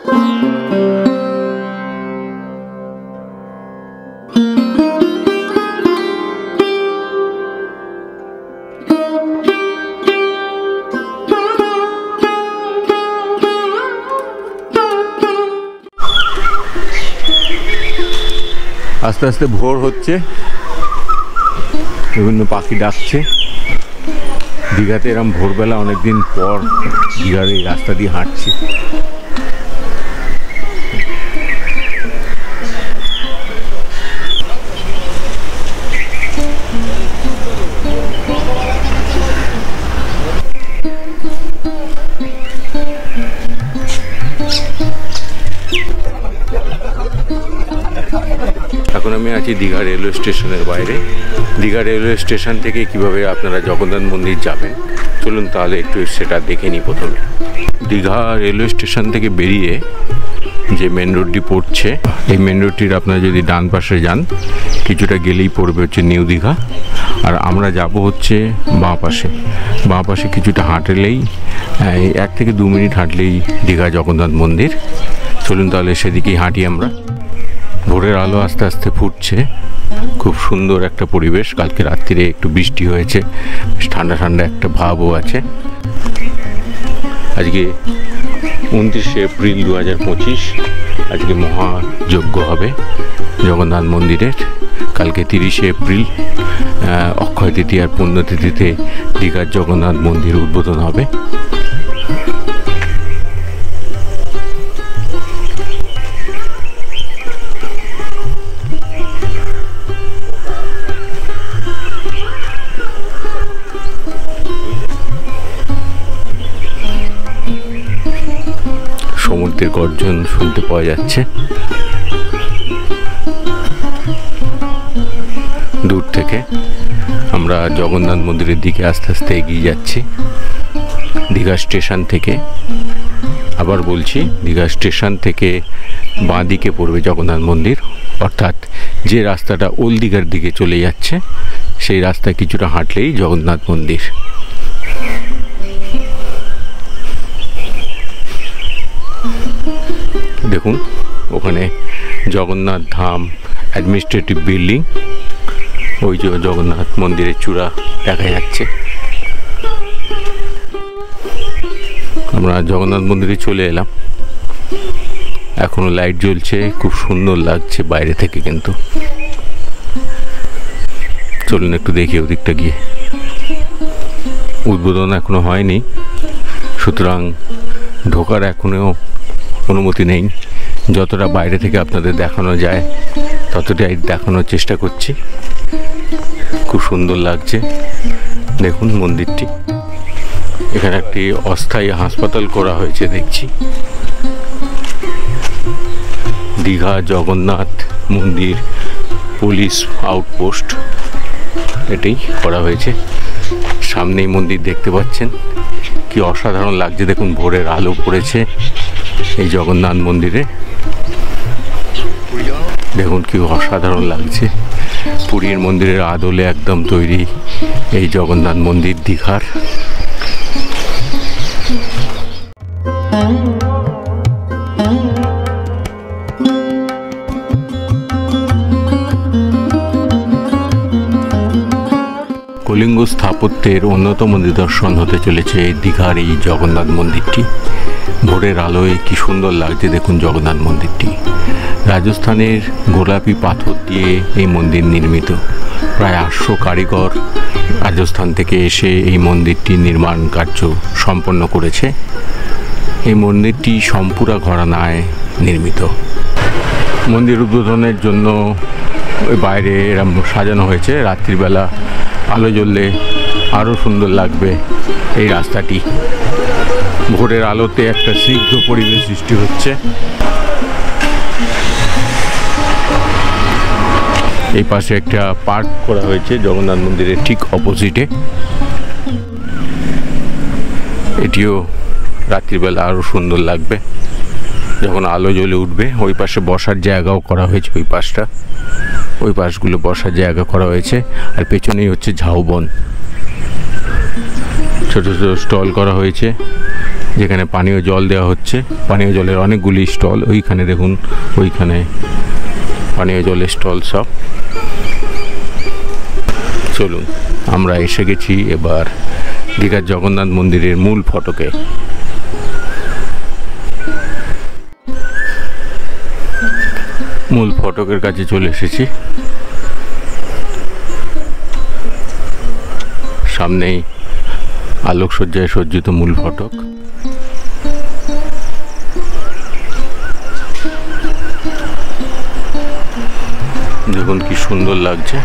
আস্তে আস্তে ভোর হচ্ছে, বিভিন্ন পাখি ডাকছে। দীঘাতে এরম ভোরবেলা অনেকদিন পর দীঘার এই রাস্তা দিয়ে হাঁটছি। এখন আমি আছি দীঘা রেলওয়ে স্টেশনের বাইরে। দীঘা রেলওয়ে স্টেশন থেকে কিভাবে আপনারা জগন্নাথ মন্দির যাবেন চলুন তাহলে একটু সেটা দেখে নিই। প্রথমে দীঘা রেলওয়ে স্টেশন থেকে বেরিয়ে যে মেন রোডটি পড়ছে, এই মেন রোডটির আপনারা যদি ডান পাশে যান কিছুটা গেলেই পড়বে হচ্ছে নিউ দীঘা, আর আমরা যাব হচ্ছে বাঁ পাশে। বাঁ পাশে কিছুটা হাঁটলেই 1 থেকে 2 মিনিট হাঁটলেই দীঘা জগন্নাথ মন্দির। চলুন তাহলে সেদিকেই হাঁটি আমরা। ভোরের আলো আস্তে আস্তে ফুটছে, খুব সুন্দর একটা পরিবেশ। কালকে রাত্রিরে একটু বৃষ্টি হয়েছে, বেশ ঠান্ডা ঠান্ডা একটা ভাবও আছে। আজকে 29শে এপ্রিল 2025, আজকে মহাযজ্ঞ হবে জগন্নাথ মন্দিরের। কালকে 30শে এপ্রিল অক্ষয় তৃতীয়ার পুণ্যতিথিতে দীঘার জগন্নাথ মন্দির উদ্বোধন হবে। সমুদ্রের গর্জন শুনতে পাওয়া যাচ্ছে দূর থেকে। আমরা জগন্নাথ মন্দিরের দিকে আস্তে আস্তে এগিয়ে যাচ্ছি। দীঘা স্টেশন থেকে, আবার বলছি, দীঘা স্টেশন থেকে বাঁ দিকে পড়বে জগন্নাথ মন্দির, অর্থাৎ যে রাস্তাটা ওল্ড দীঘার দিকে চলে যাচ্ছে সেই রাস্তায় কিছুটা হাঁটলেই জগন্নাথ মন্দির। দেখুন ওখানে জগন্নাথ ধাম অ্যাডমিনিস্ট্রেটিভ বিল্ডিং, ওই যে জগন্নাথ মন্দিরের চূড়া দেখা যাচ্ছে। আমরা জগন্নাথ মন্দিরে চলে এলাম, এখনো লাইট জ্বলছে, খুব সুন্দর লাগছে বাইরে থেকে। কিন্তু চলুন একটু দেখি ওদিকটা গিয়ে। উদ্বোধন এখনো হয়নি, সুতরাং ঢোকার এখনো অনুমতি নেই। যতটা বাইরে থেকে আপনাদের দেখানো যায় ততটাই দেখানোর চেষ্টা করছি। খুব সুন্দর লাগছে, দেখুন মন্দিরটি। এখানে একটি অস্থায়ী হাসপাতাল করা হয়েছে দেখছি। দীঘা জগন্নাথ মন্দির পুলিশ আউটপোস্ট এটাই করা হয়েছে। সামনেই মন্দির দেখতে পাচ্ছেন, কি অসাধারণ লাগছে। দেখুন ভোরের আলো পড়েছে এই জগন্নাথ মন্দিরে, দেখুন কি অসাধারণ লাগছে। পুরীর মন্দিরের আদলে একদম তৈরি এই জগন্নাথ মন্দির দীঘার। কলিঙ্গ স্থাপত্যের অন্যতম নিদর্শন হতে চলেছে এই দীঘার এই জগন্নাথ মন্দিরটি। ভোরের আলোয় কি সুন্দর লাগছে দেখুন জগন্নাথ মন্দিরটি। রাজস্থানের গোলাপি পাথর দিয়ে এই মন্দির নির্মিত। প্রায় 800 কারিগর রাজস্থান থেকে এসে এই মন্দিরটি নির্মাণ কার্য সম্পন্ন করেছে। এই মন্দিরটি সম্পুরা ঘরানায় নির্মিত। মন্দির উদ্বোধনের জন্য বাইরে এরম সাজানো হয়েছে। রাত্রিবেলা আলো জ্বললে আরও সুন্দর লাগবে এই রাস্তাটি। ভোরের আলোতে একটা স্নিগ্ধ পরিবেশ সৃষ্টি হচ্ছে। এই পাশে একটা পার্ক করা হয়েছে জগন্নাথ মন্দিরের ঠিক অপোজিটে। এটিও রাত্রিবেলা আরও সুন্দর লাগবে যখন আলো জ্বলে উঠবে। ওই পাশে বসার জায়গাও করা হয়েছে, ওই পাশটা, ওই পাশগুলো বসার জায়গা করা হয়েছে। আর পেছনেই হচ্ছে ঝাউবন, ছোট ছোট স্টল করা হয়েছে। যেখানে পানীয় জল দেওয়া হচ্ছে। পানীয় জলের অনেকগুলি স্টল, ওইখানে দেখুন, ওইখানে পানীয় জলের স্টল সব। চলুন, আমরা এসে গেছি এবার দীঘার জগন্নাথ মন্দিরের মূল ফটকে। মূল ফটকের কাছে চলে এসেছি। সামনেই আলোকসজ্জায় সজ্জিত মূল ফটক। দেখুন কি সুন্দর লাগছে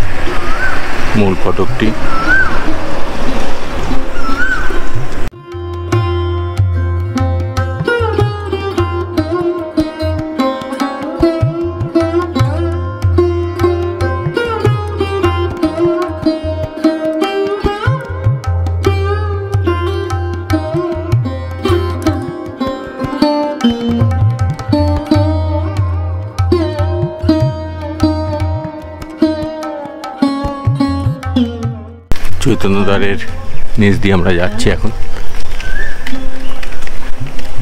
মূল ফটকটি। চৈতন্যদ্বারের নিচ দিয়ে আমরা যাচ্ছি এখন।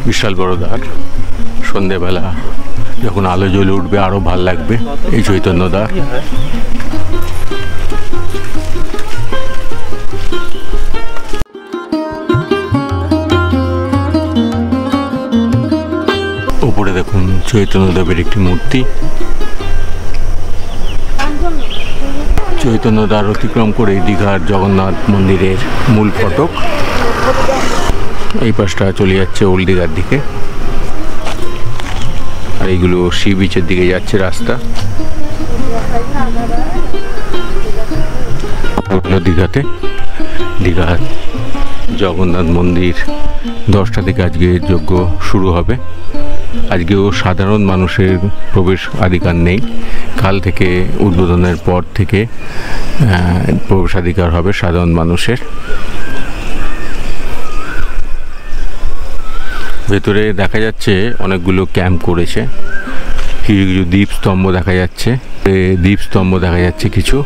বিশাল বড় দ্বার, সন্ধেবেলা যখন আলো জ্বলে উঠবে আরো ভাল লাগবে এই চৈতন্যদ্বার। উপরে দেখুন চৈতন্যদেবের একটি মূর্তি। চৈতন্যদ্বার অতিক্রম করে দীঘার জগন্নাথ মন্দিরের মূল ফটক। এই পাশটা চলে যাচ্ছে ওল্ড দীঘার দিকে, আর এইগুলো সি বিচের দিকে যাচ্ছে রাস্তা। দীঘাতে দীঘার জগন্নাথ মন্দির 10টা থেকে আজকে যজ্ঞ শুরু হবে। আজকেও সাধারণ মানুষের প্রবেশ অধিকার নেই। কাল থেকে উদ্বোধনের পর থেকে প্রবেশাধিকার হবে সাধারণ মানুষের। ভেতরে দেখা যাচ্ছে অনেকগুলো ক্যাম্প করেছে। কিছু কিছু দ্বীপস্তম্ভ দেখা যাচ্ছে, দ্বীপস্তম্ভ দেখা যাচ্ছে কিছু।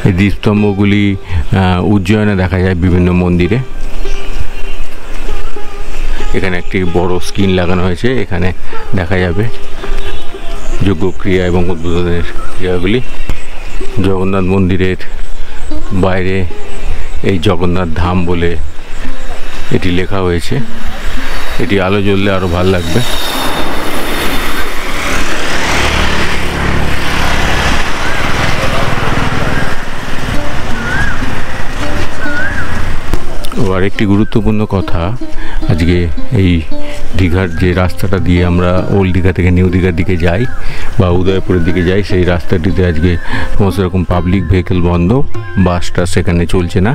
এই দ্বীপস্তম্ভগুলি উজ্জয়নে দেখা যায় বিভিন্ন মন্দিরে। এখানে একটি বড় স্ক্রিন লাগানো হয়েছে, এখানে দেখা যাবে যজ্ঞক্রিয়া এবং উদ্বোধনের ক্রিয়াগুলি। জগন্নাথ মন্দিরের বাইরে এই জগন্নাথ ধাম বলে এটি লেখা হয়েছে। এটি আলো জ্বললে আরো ভালো লাগবে। আর একটি গুরুত্বপূর্ণ কথা, আজকে এই দীঘার যে রাস্তাটা দিয়ে আমরা ওল্ড দীঘা থেকে নিউ দীঘার দিকে যাই বা উদয়পুরের দিকে যাই, সেই রাস্তাটিতে আজকে সমস্ত রকম পাবলিক ভেহিকেল বন্ধ। বাসটা সেখানে চলছে না।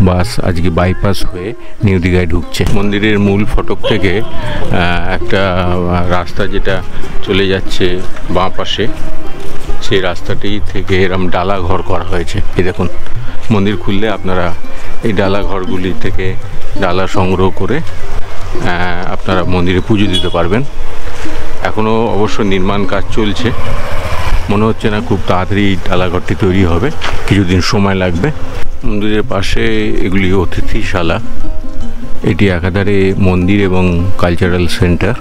বাস আজকে বাইপাস হয়ে নিউ দীঘায় ঢুকছে। মন্দিরের মূল ফটক থেকে একটা রাস্তা যেটা চলে যাচ্ছে বাঁ পাশে, সেই রাস্তাটি থেকে এরম ডালা ঘর করা হয়েছে। এই দেখুন, মন্দির খুললে আপনারা এই ডালা ঘরগুলি থেকে ডালা সংগ্রহ করে আপনারা মন্দিরে পুজো দিতে পারবেন। এখনও অবশ্য নির্মাণ কাজ চলছে, মনে হচ্ছে না খুব তাড়াতাড়ি ডালাঘরটি তৈরি হবে, কিছুদিন সময় লাগবে। মন্দিরের পাশে এগুলি অতিথিশালা। এটি একাধারে মন্দির এবং কালচারাল সেন্টার।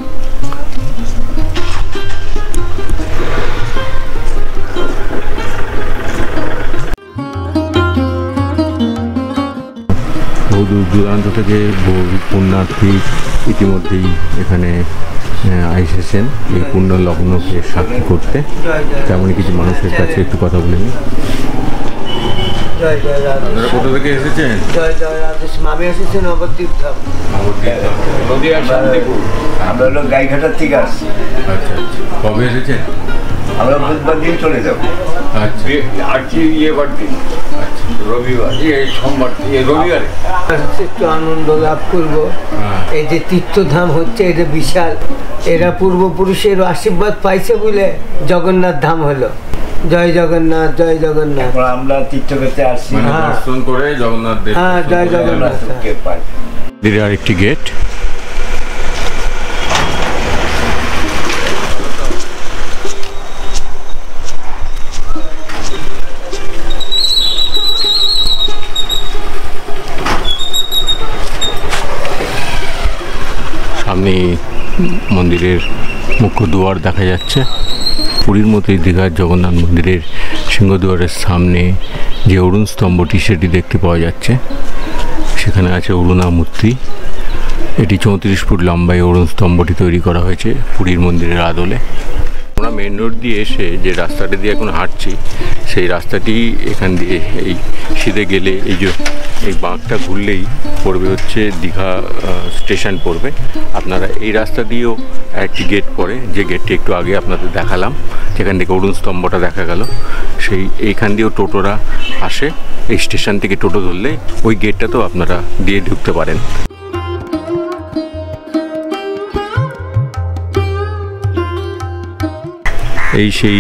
বহু দূর দূরান্ত থেকে বহু পুণ্যার্থী ইতিমধ্যেই এখানে এসেছেন এই পুণ্য লগ্নকে সাক্ষী করতে। তেমনই কিছু মানুষের কাছে একটু কথা বলে নিই। আপনারা কোথা থেকে এসেছেন? আমি এসেছি নবদ্বীপ ধাম। আমরা হলো গাইঘাটার থেকে আসছি। আচ্ছা আচ্ছা, কবে এসেছেন? আমরা বুধবার দিন চলে যাবো। আচ্ছা, আজকে ইয়েবার দিন, আচ্ছা, রবিবার, সোমবার, রবিবারে একটু আনন্দ লাভ করবো। এই যে তীর্থধাম হচ্ছে, এটা বিশাল। এরা পূর্বপুরুষের আশীর্বাদ পাইছে বলে জগন্নাথ ধাম হলো। জয় জগন্নাথ, জয় জগন্নাথ। আমরা তীর্থ করতে আসছি, দর্শন করে জগন্নাথ দেব। হ্যাঁ, জয় জগন্নাথ। আর একটি গেট। এখানে মন্দিরের মুখ্য দুয়ার দেখা যাচ্ছে। পুরীর মতোই দীঘার জগন্নাথ মন্দিরের সিংহদুয়ারের সামনে যে অরুণ স্তম্ভটি সেটি দেখতে পাওয়া যাচ্ছে। সেখানে আছে অরুণা মূর্তি। এটি 34 ফুট লম্বায় অরুণ স্তম্ভটি তৈরি করা হয়েছে পুরীর মন্দিরের আদলে। আমরা মেন রোড দিয়ে এসে যে রাস্তাটা দিয়ে এখন হাঁটছি, সেই রাস্তাটি এখান দিয়ে এই সিধে গেলে এই বাঁকটা ঘুরলেই পড়বে হচ্ছে দীঘা স্টেশন পড়বে। আপনারা এই রাস্তা দিয়েও একটি গেট পড়ে, যে গেটটি একটু আগে আপনাদের দেখালাম, যেখান থেকে অরুণ স্তম্ভটা দেখা গেল, এইখান দিয়েও টোটোরা আসে। এই স্টেশন থেকে টোটো ধরলে ওই গেটটাতেও আপনারা দিয়ে ঢুকতে পারেন। এই সেই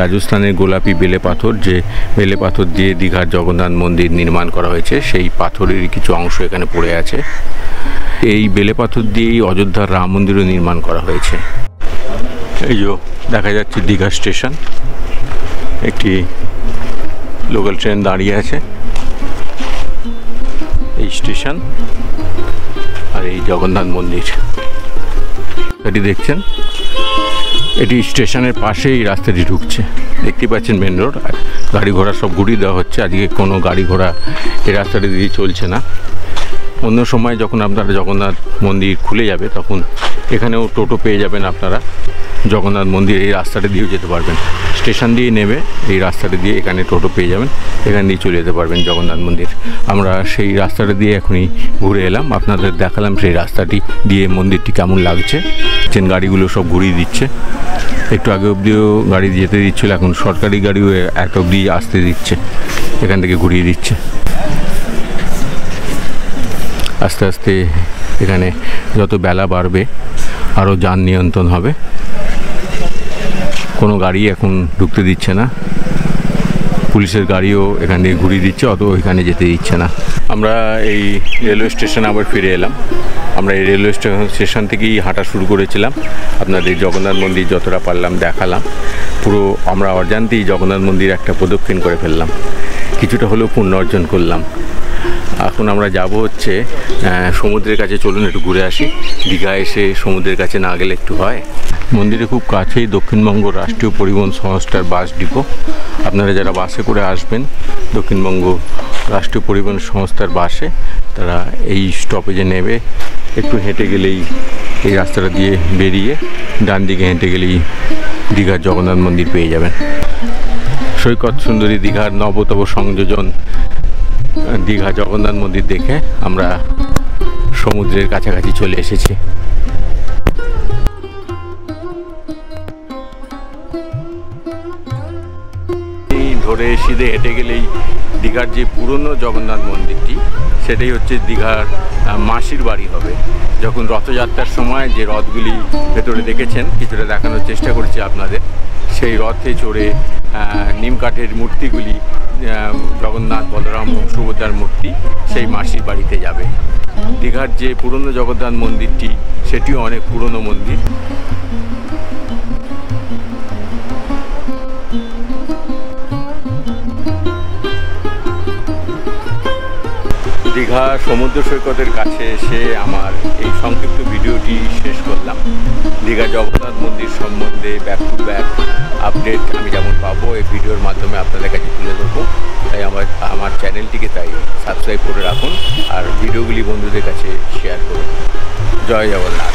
রাজস্থানের গোলাপি বেলে পাথর, যে বেলে পাথর দিয়ে দীঘার জগন্নাথ মন্দির নির্মাণ করা হয়েছে, সেই পাথরেরই কিছু অংশ এখানে পড়ে আছে। এই বেলে পাথর দিয়েই অযোধ্যার রাম মন্দিরও নির্মাণ করা হয়েছে। এই যে দেখা যাচ্ছে দীঘা স্টেশন, একটি লোকাল ট্রেন দাঁড়িয়ে আছে। এই স্টেশন আর এই জগন্নাথ মন্দির এটি দেখছেন, এটি স্টেশনের পাশেই রাস্তাটি ঢুকছে। দেখতে পাচ্ছেন মেন রোড, গাড়ি ঘোড়া সব ঘুরিয়ে দেওয়া হচ্ছে। আজকে কোনো গাড়ি ঘোড়া এই রাস্তাটি দিয়ে চলছে না। অন্য সময় যখন আপনারা জগন্নাথ মন্দির খুলে যাবে তখন এখানেও টোটো পেয়ে যাবেন। আপনারা জগন্নাথ মন্দির এই রাস্তাটা দিয়েও যেতে পারবেন। স্টেশন দিয়ে নেবে এই রাস্তাটা দিয়ে এখানে টোটো পেয়ে যাবেন, এখান দিয়ে চলে যেতে পারবেন জগন্নাথ মন্দির। আমরা সেই রাস্তাটা দিয়ে এখনই ঘুরে এলাম, আপনাদের দেখালাম সেই রাস্তাটি দিয়ে মন্দিরটি কেমন লাগছে। গাড়িগুলো সব ঘুরিয়ে দিচ্ছে। একটু আগে অবধিও গাড়ি যেতে দিচ্ছিল, এখন সরকারি গাড়িও এক অবধি আসতে দিচ্ছে, এখান থেকে ঘুরিয়ে দিচ্ছে। আস্তে আস্তে এখানে যত বেলা বাড়বে আরও যান নিয়ন্ত্রণ হবে। কোনো গাড়ি এখন ঢুকতে দিচ্ছে না, পুলিশের গাড়িও এখান থেকে ঘুরিয়ে দিচ্ছে, অত এখানে যেতে দিচ্ছে না। আমরা এই রেলওয়ে স্টেশনে আবার ফিরে এলাম। আমরা এই রেলওয়ে স্টেশন থেকেই হাঁটা শুরু করেছিলাম, আপনাদের জগন্নাথ মন্দির যতটা পারলাম দেখালাম। পুরো আমরা অজান্তেই জগন্নাথ মন্দির একটা প্রদক্ষিণ করে ফেললাম, কিছুটা হলেও পুণ্য অর্জন করলাম। এখন আমরা যাব হচ্ছে সমুদ্রের কাছে। চলুন একটু ঘুরে আসি। দীঘা এসে সমুদ্রের কাছে না গেলে একটু হয়। মন্দিরের খুব কাছেই দক্ষিণবঙ্গ রাষ্ট্রীয় পরিবহন সংস্থার বাস ডিপো। আপনারা যারা বাসে করে আসবেন দক্ষিণবঙ্গ রাষ্ট্রীয় পরিবহন সংস্থার বাসে, তারা এই স্টপেজে নেবে। একটু হেঁটে গেলেই এই রাস্তাটা দিয়ে বেরিয়ে ডান দিকে হেঁটে গেলেই দীঘার জগন্নাথ মন্দির পেয়ে যাবেন। সৈকত সুন্দরী দীঘার নবতম সংযোজন দীঘা জগন্নাথ মন্দির দেখে আমরা সমুদ্রের কাছাকাছি চলে এসেছি। ধরে সিধে হেঁটে গেলেই দীঘার যে পুরনো জগন্নাথ মন্দিরটি, সেটাই হচ্ছে দীঘার মাসির বাড়ি হবে। যখন রথযাত্রার সময় যে রথগুলি ভেতরে দেখেছেন, কিছুটা দেখানোর চেষ্টা করছি আপনাদের, সেই রথে চড়ে নিম কাঠের মূর্তিগুলি, জগন্নাথ, বলরাম ও সুভদ্রার মূর্তি, সেই মাসির বাড়িতে যাবে। দীঘার যে পুরনো জগন্নাথ মন্দিরটি, সেটিও অনেক পুরনো মন্দির। দীঘা সমুদ্র সৈকতের কাছে এসে আমার এই সংক্ষিপ্ত ভিডিওটি শেষ করলাম। দীঘা জগন্নাথ মন্দির সম্বন্ধে ব্যাক টু ব্যাক আপডেট আমি যেমন পাবো এই ভিডিওর মাধ্যমে আপনাদের কাছে তুলে ধরবো। তাই আমার চ্যানেলটিকে তাই সাবস্ক্রাইব করে রাখুন আর ভিডিওগুলি বন্ধুদের কাছে শেয়ার করুন। জয় জগন্নাথ।